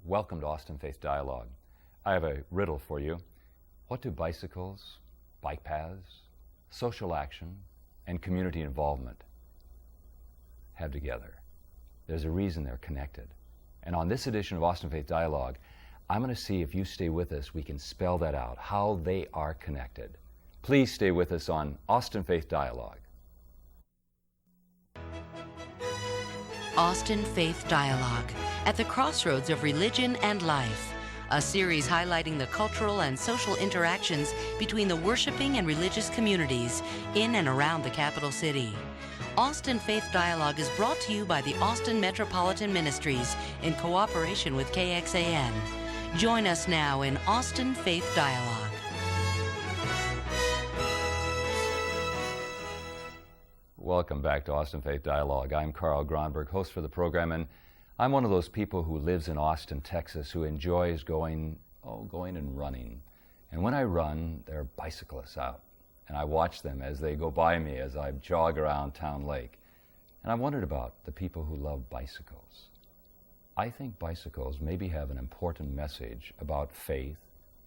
Welcome to Austin Faith Dialogue. I have a riddle for you. What do bicycles, bike paths, social action, and community involvement have together? There's a reason they're connected. And on this edition of Austin Faith Dialogue, I'm going to see if you stay with us, we can spell that out, how they are connected. Please stay with us on Austin Faith Dialogue. Austin Faith Dialogue, at the crossroads of religion and life, a series highlighting the cultural and social interactions between the worshiping and religious communities in and around the capital city. Austin Faith Dialogue is brought to you by the Austin Metropolitan Ministries in cooperation with KXAN. Join us now in Austin Faith Dialogue. Welcome back to Austin Faith Dialogue. I'm Carl Gronberg, host for the program, and I'm one of those people who lives in Austin, Texas, who enjoys going and running. And when I run, there are bicyclists out, and I watch them as they go by me as I jog around Town Lake. And I wondered about the people who love bicycles. I think bicycles maybe have an important message about faith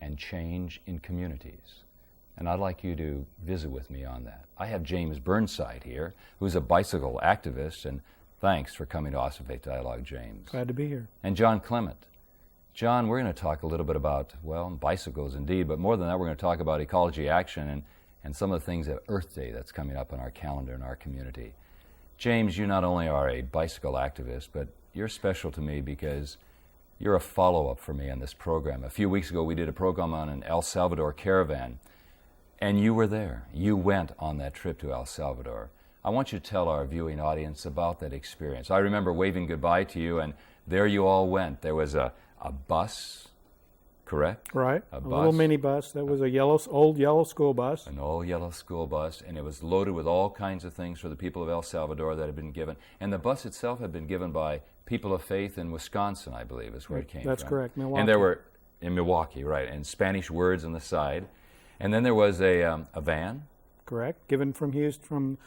and change in communities. And I'd like you to visit with me on that. I have James Burnside here, who's a bicycle activist, and thanks for coming to Austin Faith Dialogue, James. Glad to be here. And John Clement. John, we're going to talk a little bit about, bicycles indeed, but more than that, we're going to talk about ecology action and some of the things at Earth Day that's coming up on our calendar in our community. James, you not only are a bicycle activist, but you're special to me because you're a follow-up for me on this program. A few weeks ago, we did a program on an El Salvador caravan, and you were there. You went on that trip to El Salvador. I want you to tell our viewing audience about that experience. I remember waving goodbye to you, and there you all went. There was a bus, correct? Right, a little mini bus. That was old yellow school bus. An old yellow school bus, and it was loaded with all kinds of things for the people of El Salvador that had been given. And the bus itself had been given by people of faith in Wisconsin, I believe, is where it came That's from. correct, Milwaukee. And there were, in Milwaukee, right, and Spanish words on the side. And then there was a van. Correct, given from Houston, from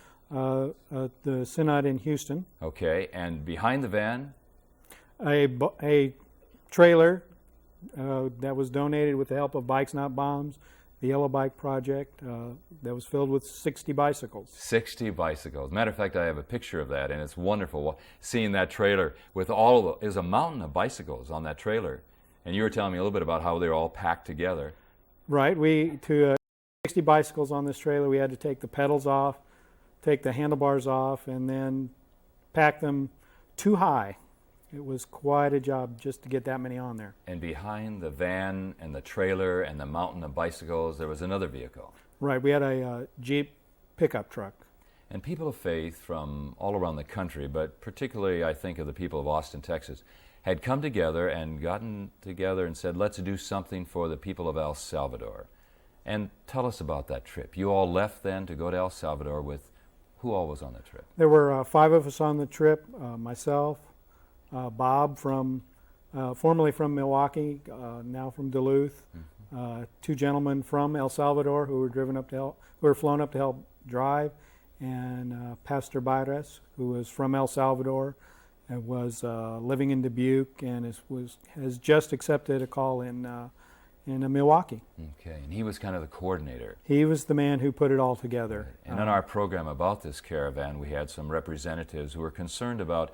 the Synod in Houston. Okay, and behind the van? A trailer that was donated with the help of Bikes Not Bombs, the Yellow Bike Project, that was filled with 60 bicycles. 60 bicycles. Matter of fact, I have a picture of that, and it's wonderful seeing that trailer with all of there's a mountain of bicycles on that trailer. And you were telling me a little bit about how they were all packed together. Right, to 60 bicycles on this trailer, we had to take the pedals off, take the handlebars off, and then pack them too high. It was quite a job just to get that many on there. And behind the van and the trailer and the mountain of bicycles, there was another vehicle. Right, we had a Jeep pickup truck. And people of faith from all around the country, but particularly I think of the people of Austin, Texas, had come together and gotten together and said, let's do something for the people of El Salvador. And tell us about that trip. You all left then to go to El Salvador with, who all was on the trip? There were 5 of us on the trip, myself, Bob, formerly from Milwaukee, now from Duluth, 2 gentlemen from El Salvador who were flown up to help drive, and Pastor Baires, who was from El Salvador and was living in Dubuque and has just accepted a call in Milwaukee. Okay, and he was kind of the coordinator. He was the man who put it all together. And in our program about this caravan, we had some representatives who were concerned about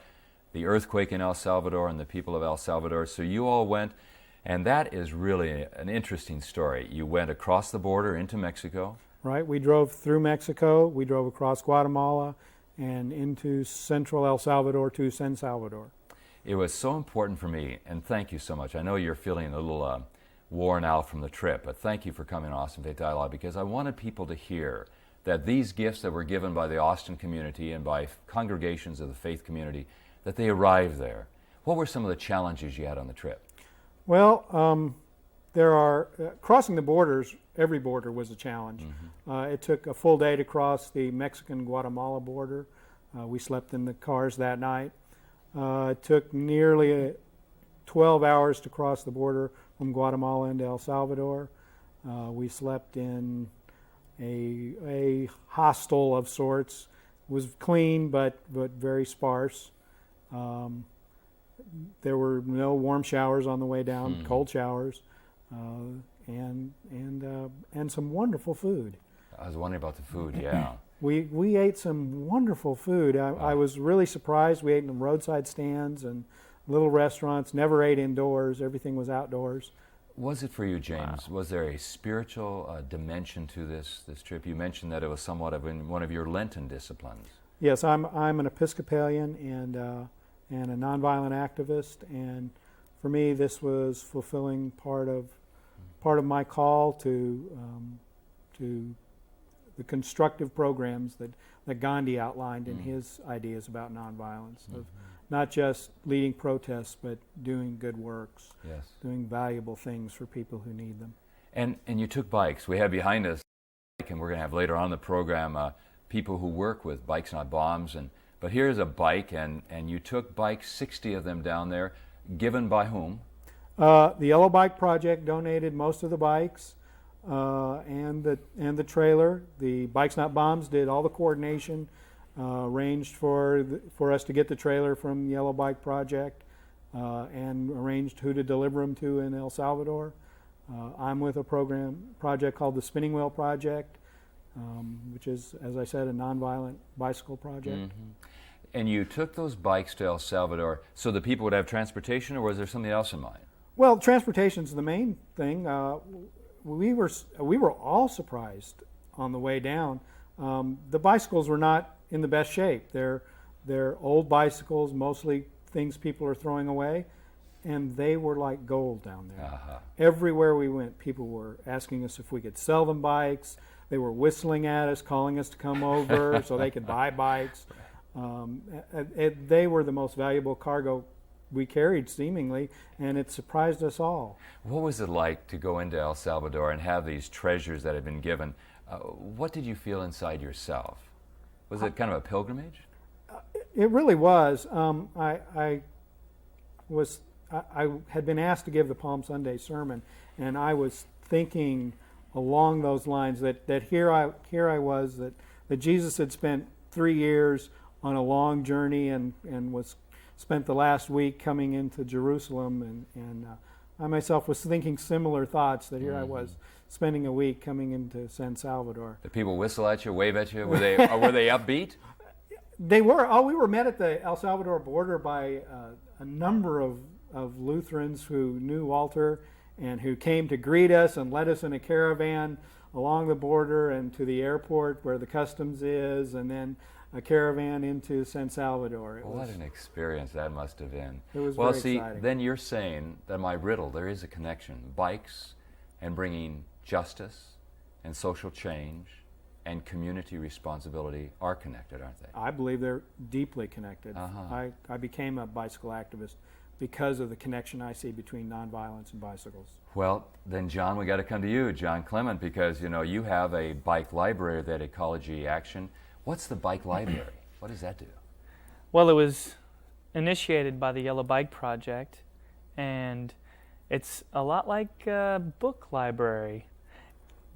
the earthquake in El Salvador and the people of El Salvador. So you all went, and that is really an interesting story. You went across the border into Mexico. Right, we drove through Mexico, we drove across Guatemala, and into central El Salvador to San Salvador. It was so important for me, and thank you so much. I know you're feeling a little worn out from the trip, but thank you for coming to Austin Faith Dialogue, because I wanted people to hear that these gifts that were given by the Austin community and by congregations of the faith community, that they arrived there. What were some of the challenges you had on the trip? Well, there are, crossing the borders, every border was a challenge. It took a full day to cross the Mexican-Guatemala border. We slept in the cars that night. It took nearly 12 hours to cross the border from Guatemala into El Salvador. We slept in a hostel of sorts. It was clean but very sparse. there were no warm showers on the way down, cold showers, and some wonderful food. I was wondering about the food, yeah. We ate some wonderful food. I was really surprised. We ate in roadside stands and little restaurants, never ate indoors. Everything was outdoors. Was it for you, James? Was there a spiritual dimension to this trip? You mentioned that it was somewhat of one of your Lenten disciplines. Yes, I'm an Episcopalian and a nonviolent activist, and for me, this was fulfilling part of my call to the constructive programs that Gandhi outlined in his ideas about nonviolence, of not just leading protests, but doing good works, yes, doing valuable things for people who need them. And you took bikes. We have behind us, and we're going to have later on in the program people who work with Bikes Not Bombs. But here's a bike, and you took bikes, 60 of them down there, given by whom? The Yellow Bike Project donated most of the bikes and the trailer. The Bikes Not Bombs did all the coordination, arranged for us to get the trailer from the Yellow Bike Project, and arranged who to deliver them to in El Salvador. I'm with a project called the Spinning Wheel Project, which is, as I said, a nonviolent bicycle project. And you took those bikes to El Salvador so that people would have transportation, or was there something else in mind? Well, transportation's the main thing. We were all surprised on the way down. The bicycles were not in the best shape. They're old bicycles, mostly things people are throwing away, and they were like gold down there. Everywhere we went, people were asking us if we could sell them bikes. They were whistling at us, calling us to come over so they could buy bikes. They were the most valuable cargo we carried, seemingly, and it surprised us all. What was it like to go into El Salvador and have these treasures that had been given? What did you feel inside yourself? Was it kind of a pilgrimage? It really was. I had been asked to give the Palm Sunday sermon, and I was thinking along those lines that here I was, that Jesus had spent 3 years on a long journey and was spent the last week coming into Jerusalem, and I myself was thinking similar thoughts, that here I was spending a week coming into San Salvador. Did people whistle at you, wave at you? Were they upbeat? They were. We were met at the El Salvador border by a number of Lutherans who knew Walter and who came to greet us and led us in a caravan along the border and to the airport where the customs is, and then a caravan into San Salvador. What an experience that must have been. It was well, very exciting. Then you're saying that my riddle, there is a connection. Bikes and bringing justice and social change and community responsibility are connected, aren't they? I believe they're deeply connected. I became a bicycle activist because of the connection I see between nonviolence and bicycles. Well, then, John, we got to come to you, John Clement, because you have a bike library at Ecology Action. What's the bike library? What does that do? Well, it was initiated by the Yellow Bike Project, and it's a lot like a book library.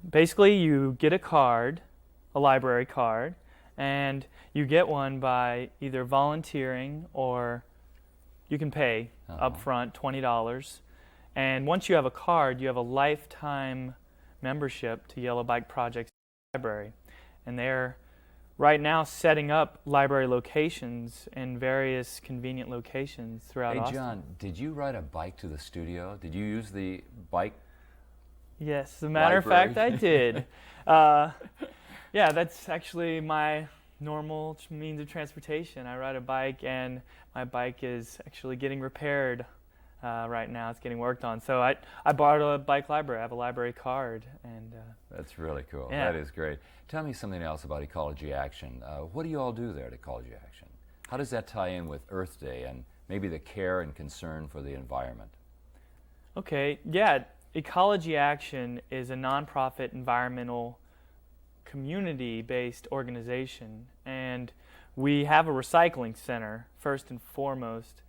Basically, you get a card, a library card, and you get one by either volunteering or you can pay up front $20. And once you have a card, you have a lifetime membership to Yellow Bike Project's library. And they're right now setting up library locations in various convenient locations throughout Austin. Hey, John, did you ride a bike to the studio? Did you use the bike? Yes, as a matter of fact, I did. Yeah, that's actually my normal means of transportation. I ride a bike, and my bike is actually getting repaired right now. It's getting worked on. So I bought a bike library. I have a library card. And that's really cool. Yeah. That is great. Tell me something else about Ecology Action. What do you all do there at Ecology Action? How does that tie in with Earth Day and maybe the care and concern for the environment? Okay, yeah. Ecology Action is a nonprofit environmental community-based organization, and we have a recycling center first and foremost,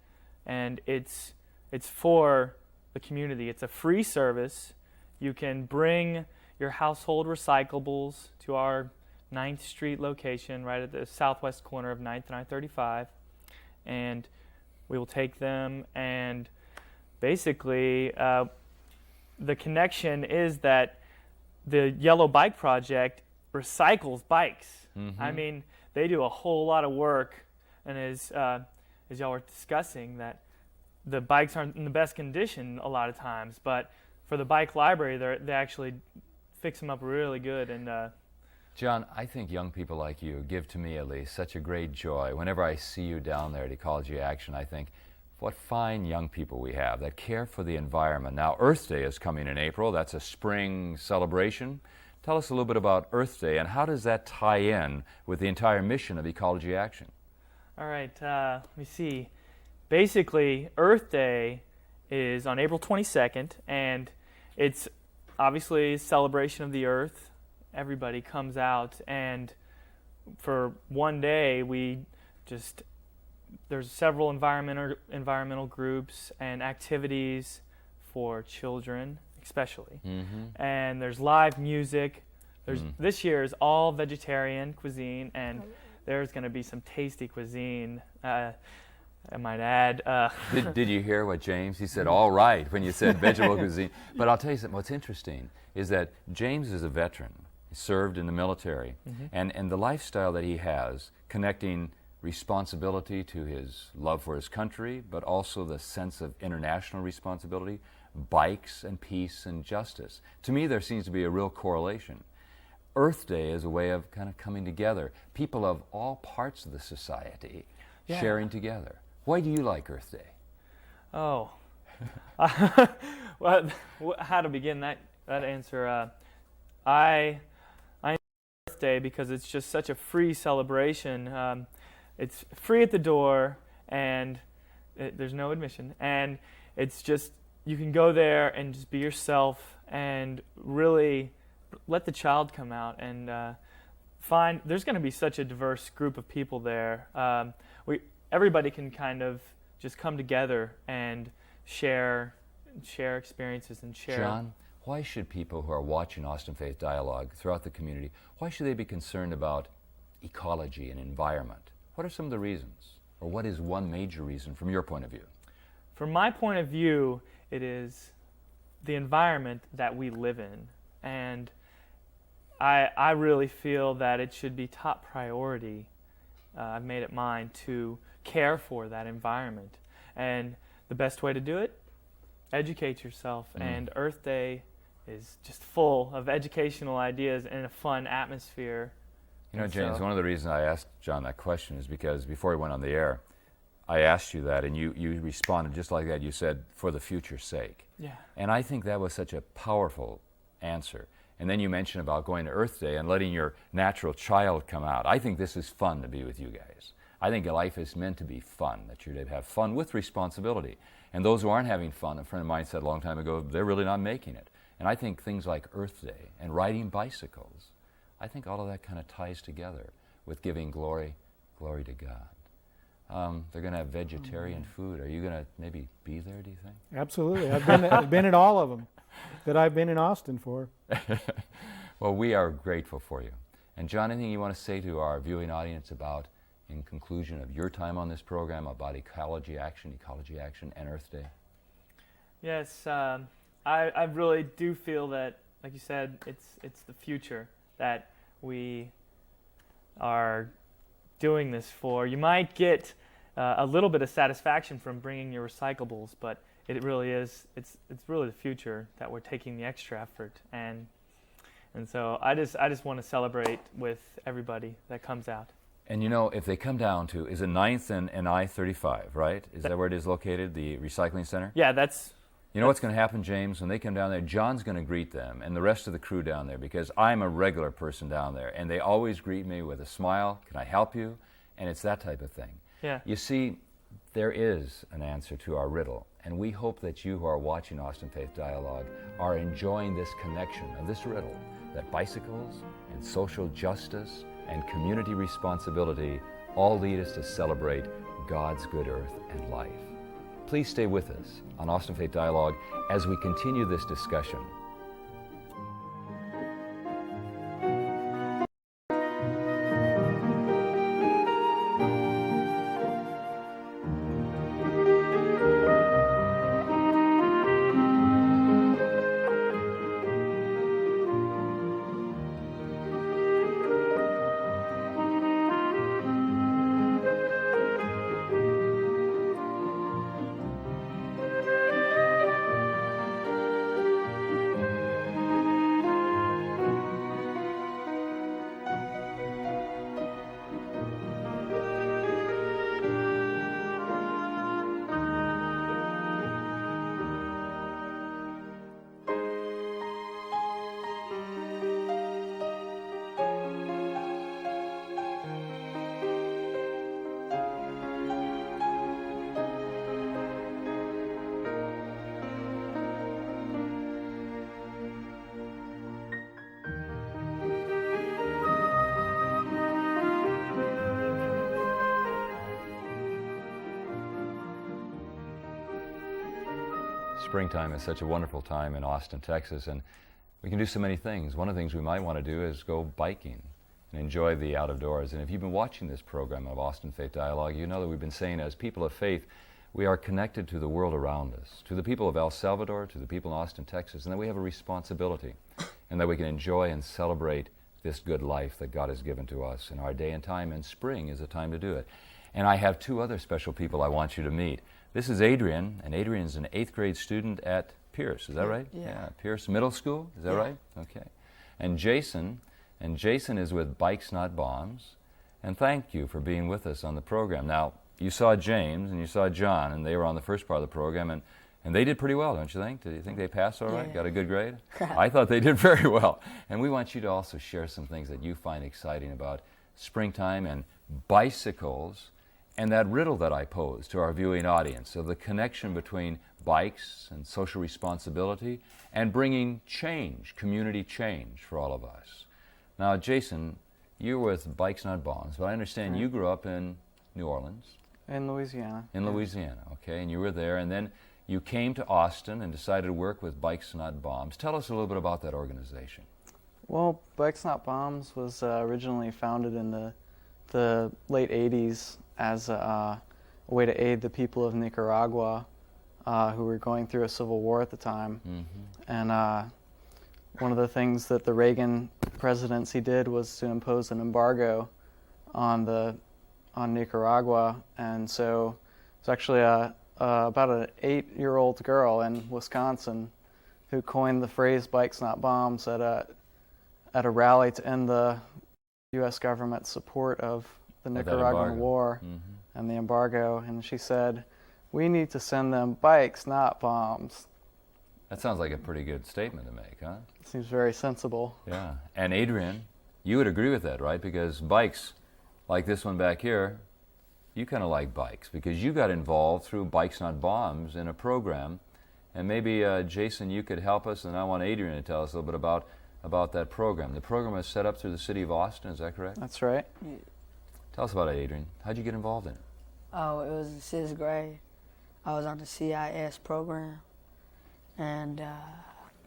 and it's for the community. It's a free service. You can bring your household recyclables to our 9th Street location right at the southwest corner of 9th and I-35, and we will take them, and basically the connection is that the Yellow Bike Project recycles bikes. I mean, they do a whole lot of work, and as y'all were discussing, that the bikes aren't in the best condition a lot of times, but for the bike library, they actually fix them up really good. And John, I think young people like you give to me at least such a great joy. Whenever I see you down there at Ecology Action, I think, what fine young people we have that care for the environment. Now, Earth Day is coming in April. That's a spring celebration. Tell us a little bit about Earth Day, and how does that tie in with the entire mission of Ecology Action? all right, let me see. Basically, Earth Day is on April 22nd, and it's obviously a celebration of the Earth. Everybody comes out, and for one day, there's several environmental groups and activities for children, especially. And there's live music. This year is all vegetarian cuisine, and there's going to be some tasty cuisine. I might add. Did you hear what James? He said, all right, when you said vegetable cuisine. But I'll tell you something, what's interesting is that James is a veteran. He served in the military. And the lifestyle that he has, connecting responsibility to his love for his country, but also the sense of international responsibility, bikes and peace and justice. To me, there seems to be a real correlation. Earth Day is a way of kind of coming together. People of all parts of the society sharing together. Why do you like Earth Day? Oh, well, how to begin that answer? I enjoy Earth Day because it's just such a free celebration. It's free at the door, and there's no admission, and it's just you can go there and just be yourself and really let the child come out and find. There's going to be such a diverse group of people there. Everybody can kind of just come together and share experiences and share. John, why should people who are watching Austin Faith Dialogue throughout the community, why should they be concerned about ecology and environment? What are some of the reasons? Or what is one major reason from your point of view? From my point of view, it is the environment that we live in. And I really feel that it should be top priority. I've made it mine to care for that environment. And the best way to do it, educate yourself. And Earth Day is just full of educational ideas and a fun atmosphere. You know, James, one of the reasons I asked John that question is because before he went on the air, I asked you that, and you responded just like that. You said, for the future's sake. Yeah. And I think that was such a powerful answer. And then you mentioned about going to Earth Day and letting your natural child come out. I think this is fun to be with you guys. I think life is meant to be fun, that you're to have fun with responsibility. And those who aren't having fun, a friend of mine said a long time ago, they're really not making it. And I think things like Earth Day and riding bicycles, I think all of that kind of ties together with giving glory to God. They're going to have vegetarian food. Are you going to maybe be there, do you think? Absolutely. I've been at all of them that I've been in Austin for. Well, we are grateful for you. And John, anything you want to say to our viewing audience about, in conclusion of your time on this program, about Ecology Action, and Earth Day? Yes, I really do feel that, like you said, it's the future that we are doing this for. You might get a little bit of satisfaction from bringing your recyclables, but it really is, it's really the future that we're taking the extra effort. And so I just want to celebrate with everybody that comes out. And you know, if they come down to, is it 9th and I-35, right? Is that where it is located, the recycling center? Yeah, that's... You know what's going to happen, James? When they come down there, John's going to greet them and the rest of the crew down there, because I'm a regular person down there, and they always greet me with a smile. Can I help you? And it's that type of thing. Yeah. You see, there is an answer to our riddle, and we hope that you who are watching Austin Faith Dialogue are enjoying this connection of this riddle, that bicycles and social justice and community responsibility all lead us to celebrate God's good earth and life. Please stay with us on Austin Faith Dialogue as we continue this discussion. Springtime is such a wonderful time in Austin, Texas, and we can do so many things. One of the things we might want to do is go biking and enjoy the out of doors. And if you've been watching this program of Austin Faith Dialogue, you know that we've been saying as people of faith, we are connected to the world around us, to the people of El Salvador, to the people in Austin, Texas, and that we have a responsibility and that we can enjoy and celebrate this good life that God has given to us in our day and time, and spring is a time to do it. And I have two other special people I want you to meet. This is Adrian, and Adrian is an 8th grade student at Pierce, is that right? Yeah. Pierce Middle School, is that Yeah. right? Okay. And Jason is with Bikes Not Bombs, and thank you for being with us on the program. Now, you saw James and you saw John, and they were on the first part of the program, and they did pretty well, don't you think? Did you think they passed all right? Yeah. Got a good grade? I thought they did very well. And we want you to also share some things that you find exciting about springtime and bicycles, and that riddle that I posed to our viewing audience of the connection between bikes and social responsibility and bringing change, community change for all of us. Now, Jason, you're with Bikes Not Bombs, but I understand you grew up in New Orleans. In Louisiana. In Louisiana, okay, and you were there, and then you came to Austin and decided to work with Bikes Not Bombs. Tell us a little bit about that organization. Well, Bikes Not Bombs was originally founded in the late 80s as a way to aid the people of Nicaragua who were going through a civil war at the time. And one of the things that the Reagan presidency did was to impose an embargo on Nicaragua, and so it's actually about an 8-year-old girl in Wisconsin who coined the phrase "Bikes Not Bombs" at a rally to end the U.S. government's support of the Nicaraguan war and the embargo, and she said, "We need to send them bikes, not bombs." That sounds like a pretty good statement to make, huh? Seems very sensible. Yeah. And Adrian, you would agree with that, right? Because bikes, like this one back here, you kind of like bikes because you got involved through Bikes Not Bombs in a program. And maybe, Jason, you could help us, and I want Adrian to tell us a little bit about that program. The program was set up through the city of Austin, is that correct? That's right. Tell us about it, Adrian. How'd you get involved in it? Oh, it was in 6th grade. I was on the CIS program, and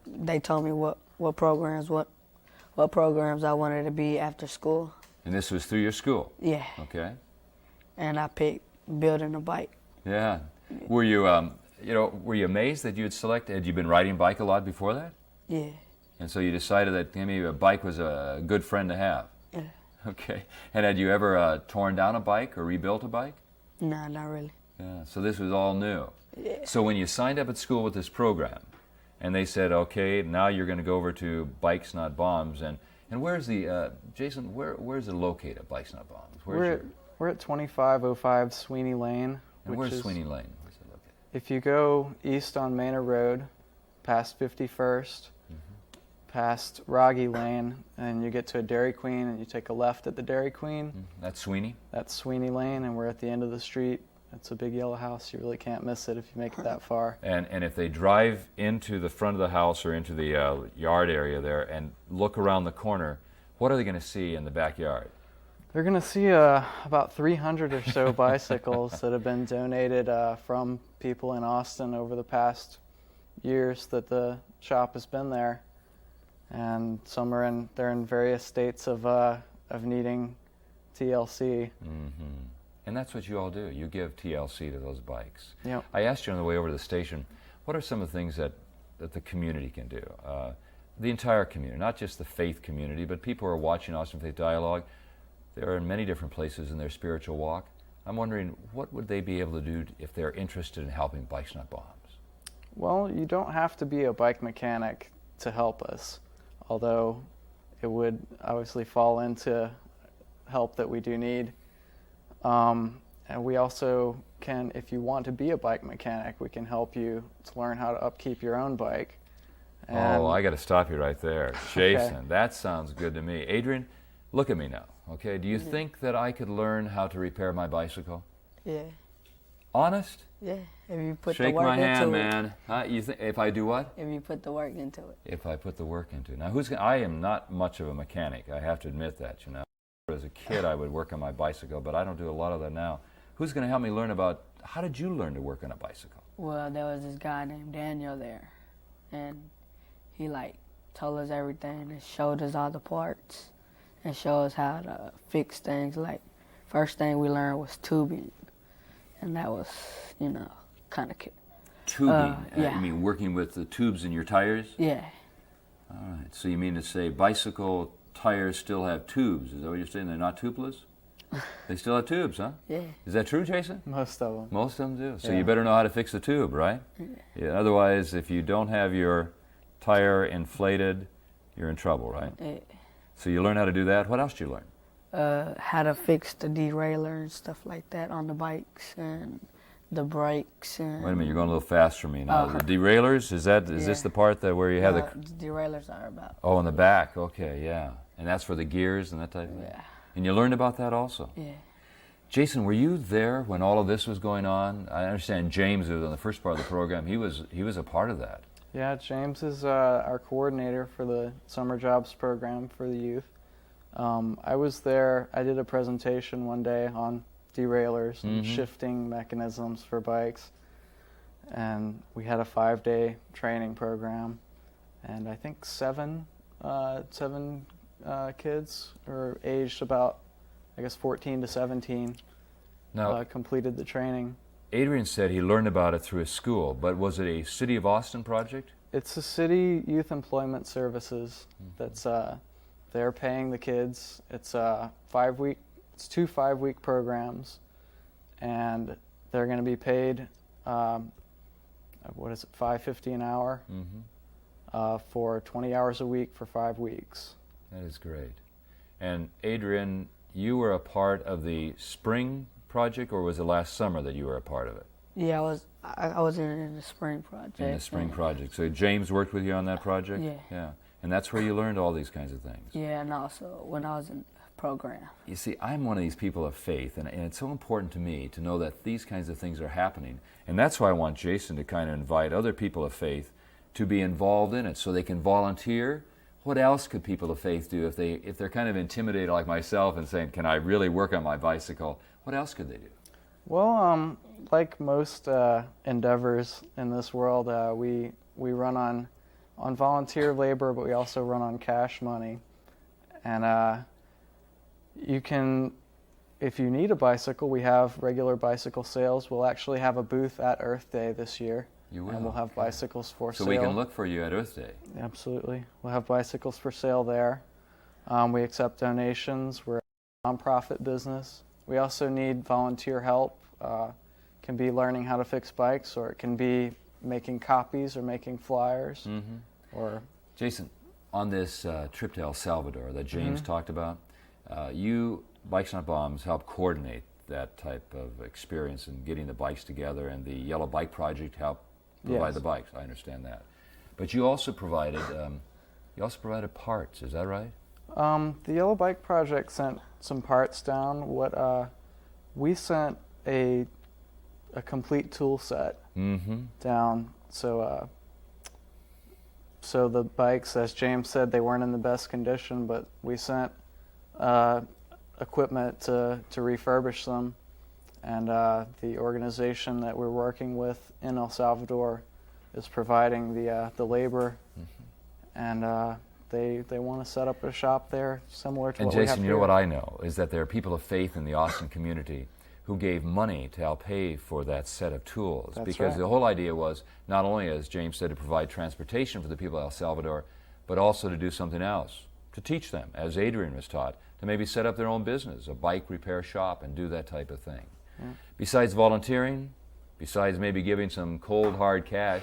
they told me what programs I wanted to be after school. And this was through your school? Yeah. Okay. And I picked building a bike. Yeah. Were you, were you amazed that you had selected? Had you been riding bike a lot before that? Yeah. And so you decided that maybe a bike was a good friend to have. Yeah. Okay. And had you ever torn down a bike or rebuilt a bike? No, not really. Yeah. So this was all new. Yeah. So when you signed up at school with this program, and they said, okay, now you're going to go over to Bikes Not Bombs, and where's the Jason? Where's it located? Bikes Not Bombs. We're at 2505 Sweeney Lane. And where's Sweeney Lane? Where's it located? If you go east on Manor Road, past 51st, past Rogge Lane, and you get to a Dairy Queen, and you take a left at the Dairy Queen. That's Sweeney? That's Sweeney Lane, and we're at the end of the street. It's a big yellow house. You really can't miss it if you make it that far. And if they drive into the front of the house or into the yard area there and look around the corner, what are they going to see in the backyard? They're going to see about 300 or so bicycles that have been donated from people in Austin over the past years that the shop has been there. And some they're in various states of needing TLC. And that's what you all do. You give TLC to those bikes. Yep. I asked you on the way over to the station, what are some of the things that the community can do? The entire community, not just the faith community, but people who are watching Austin Faith Dialogue. They're in many different places in their spiritual walk. I'm wondering, what would they be able to do if they're interested in helping Bikes Not Bombs? Well, you don't have to be a bike mechanic to help us, although it would obviously fall into help that we do need. And we also can, if you want to be a bike mechanic, we can help you to learn how to upkeep your own bike. Oh, I got to stop you right there. Jason, Okay. That sounds good to me. Adrian, look at me now, okay? Do you think that I could learn how to repair my bicycle? Yeah. Honest? Yeah. If you put Shake the work my hand, into man. Huh? You think if I do what? it. If you put the work into it. If I put the work into it. Now, I am not much of a mechanic. I have to admit that, you know. As a kid, I would work on my bicycle, but I don't do a lot of that now. Who's going to help me learn about, how did you learn to work on a bicycle? Well, there was this guy named Daniel there, and he like told us everything and showed us all the parts and showed us how to fix things. Like, first thing we learned was tubing, and that was, kind of Tubing? yeah. You mean working with the tubes in your tires? yeah. All right. So you mean to say bicycle tires still have tubes? Is that what you're saying? They're not tubeless? They still have tubes, huh? Yeah. Is that true, Jason? Most of them. Most of them do. So Yeah. you better know how to fix the tube, right? Yeah. Otherwise, if you don't have your tire inflated, you're in trouble, right? Yeah. So you learn how to do that. What else did you learn? How to fix the derailleur and stuff like that on the bikes and the brakes and. Wait a minute, you're going a little fast for me now. The derailleurs, is this Yeah. the part that where you have the derailleurs are about. oh, in the back? Okay, yeah. And that's for the gears and that type of thing. Yeah. And you learned about that also. Yeah. Jason, were you there when all of this was going on? I understand James, who was on the first part of the program, he was a part of that. Yeah, James is our coordinator for the summer jobs program for the youth. I was there. I did a presentation one day on derailleurs and shifting mechanisms for bikes, and we had a 5-day training program, and I think seven kids were aged about, I guess, 14 to 17 Now, completed the training. Adrian said he learned about it through his school, but was it a City of Austin project? It's the City Youth Employment Services that's they're paying the kids. It's two 5-week programs, and they're going to be paid $5.50 an hour for 20 hours a week for 5 weeks. That is great. And Adrian, you were a part of the spring project, or was it last summer that you were a part of it? Yeah, I was in the spring project. In the spring project. So James worked with you on that project? Yeah. Yeah. And that's where you learned all these kinds of things. Yeah, and also when I was in the program. You see, I'm one of these people of faith, and it's so important to me to know that these kinds of things are happening. And that's why I want Jason to kind of invite other people of faith to be involved in it so they can volunteer. What else could people of faith do if they're kind of intimidated like myself and saying, can I really work on my bicycle? What else could they do? Well, like most endeavors in this world, we run on volunteer labor, but we also run on cash money. And you can, if you need a bicycle, we have regular bicycle sales. We'll actually have a booth at Earth Day this year. You will? And we'll have Okay. bicycles for So sale. we can look for you at Earth Day. Absolutely. We'll have bicycles for sale there. We accept donations. We're a nonprofit business. We also need volunteer help. Can be learning how to fix bikes, or it can be making copies or making flyers. Or Jason, on this trip to El Salvador that James talked about, you, Bikes Not Bombs, helped coordinate that type of experience in getting the bikes together, and the Yellow Bike Project helped provide Yes. the bikes. I understand that. But you also provided parts, is that right? the Yellow Bike Project sent some parts down. We sent a complete tool set down. So the bikes, as James said, they weren't in the best condition, but we sent equipment to refurbish them. And the organization that we're working with in El Salvador is providing the labor, and they want to set up a shop there similar to And what we have Jason, you know here. what I know is that there are people of faith in the Austin community who gave money to help pay for that set of tools. That's because right. the whole idea was not only, as James said, to provide transportation for the people of El Salvador, but also to do something else, to teach them, as Adrian was taught, to maybe set up their own business, a bike repair shop, and do that type of thing. Besides volunteering, besides maybe giving some cold, hard cash,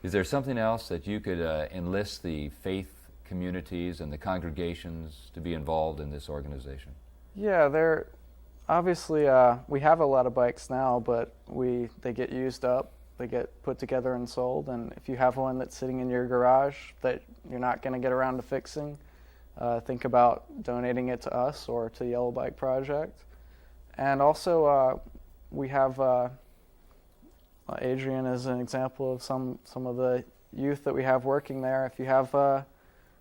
is there something else that you could enlist the faith communities and the congregations to be involved in this organization? Yeah, they're obviously we have a lot of bikes now, but they get used up, they get put together and sold. And if you have one that's sitting in your garage that you're not going to get around to fixing, think about donating it to us or to the Yellow Bike Project. And also, we have Adrian as an example of some of the youth that we have working there. If you have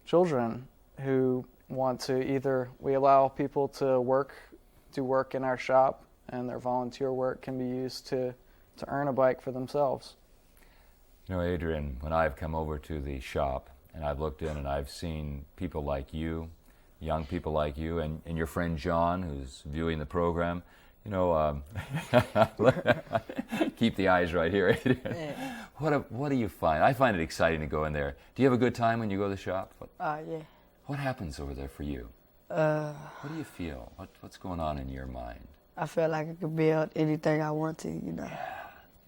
children who want to we allow people to do work in our shop, and their volunteer work can be used to earn a bike for themselves. You know, Adrian, when I've come over to the shop and I've looked in and I've seen people like you, young people like you, and your friend John, who's viewing the program, you know, keep the eyes right here, Adrian. Yeah. What do you find? I find it exciting to go in there. Do you have a good time when you go to the shop? Yeah. What happens over there for you? Uh, What do you feel? What's going on in your mind? I feel like I could build anything I want to, you know.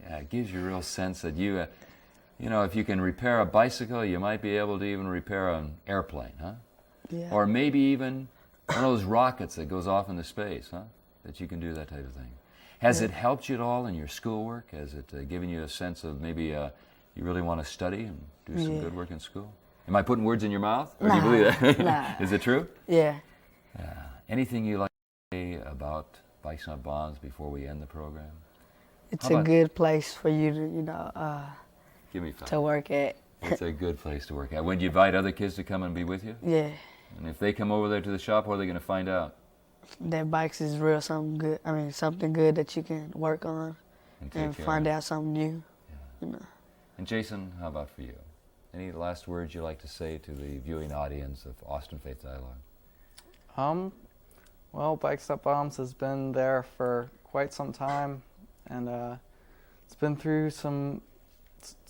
Yeah, it gives you a real sense that you know, if you can repair a bicycle, you might be able to even repair an airplane, huh? Yeah. Or maybe even one of those rockets that goes off into space, huh? That you can do that type of thing. Has it helped you at all in your schoolwork? Has it given you a sense of maybe you really want to study and do some good work in school? Am I putting words in your mouth? Or do you believe that? Nah. Is it true? Yeah. Anything you like to say about Bikes Not Bombs before we end the program? It's How a about- good place for you to, you know, Give me five. to work at. It's a good place to work at. Would you invite other kids to come and be with you? Yeah. And if they come over there to the shop, what are they going to find out? That bikes is real something good. I mean, something good that you can work on take and care find of. out something new. You know. And Jason, how about for you? Any last words you'd like to say to the viewing audience of Austin Faith Dialogue? Well, Bikes Not Bombs has been there for quite some time, and it's been through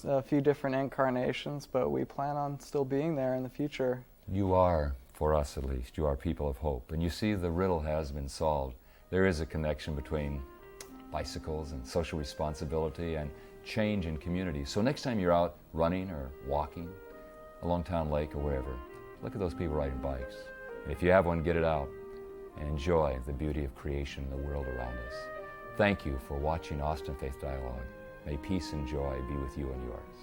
a few different incarnations, but we plan on still being there in the future. You are, for us at least, you are people of hope. And you see the riddle has been solved. There is a connection between bicycles and social responsibility and change in communities. So next time you're out running or walking along Town Lake or wherever, look at those people riding bikes. And if you have one, get it out and enjoy the beauty of creation in the world around us. Thank you for watching Austin Faith Dialogue. May peace and joy be with you and yours.